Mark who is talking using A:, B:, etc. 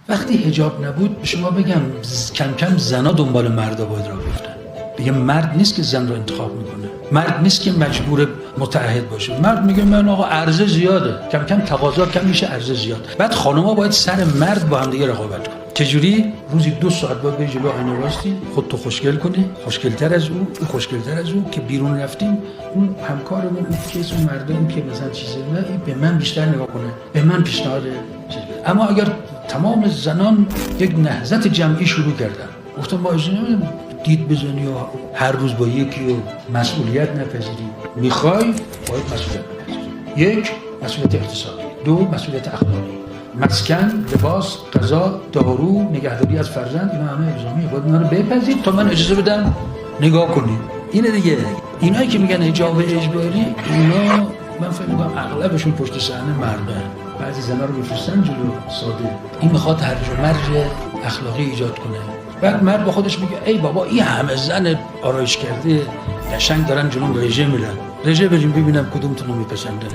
A: وقتی حجاب نبود به شما بگم کم کم زنا دنبال مردا باید راه بیفتن. دیگه مرد نیست که زن رو انتخاب میکنه، مرد نیست که مجبور متعهد باشه. مرد میگه من آقا عرضه زیاده، کم کم تقاضا کم میشه، عرضه زیاد. بعد خانم‌ها باید سر مرد با هم دیگه رقابت کنن. چجوری؟ روزی 2 ساعت باید بری جلو آینه واستی، خودتو خوشگل کنی، خوشگل‌تر از او خوشگل‌تر از او، که بیرون رفتیم اون همکارمون اون کیس اون مردم که مثلا چیزی نه به من بیشتر نگاه کنه، به من پیشنهاد چیز. اما اگر تمام زنان یک نهضت جمعی شروع کردن، گفتم ما دید بزنی و هر روز با یکی و مسئولیت نپذیری، میخوای باید مسئولیت بپذیری. 1 مسئولیت اقتصادی، 2 مسئولیت اخلاقی، مسکن، لباس، غذا، دارو، نگهداری از فرزند، اینا همه الزامیه. باید اینا رو بپذیرید تا من اجازه بدم نگاه کنید. اینه دیگه. اینایی که میگن حجاب اجباری، اینا من فکر می‌کنم اغلبشون پشت صحنه مردن. بعضی زنا رو میفرستن جلو ساده. این میخواد هرج و مرج اخلاقی ایجاد کنه. بعد مرد با خودش میگه ای بابا این همه زن آرایش کرده قشنگ دارن جلوم رژه میرن، رژه بریم ببینم کدومتون رو میپسندن.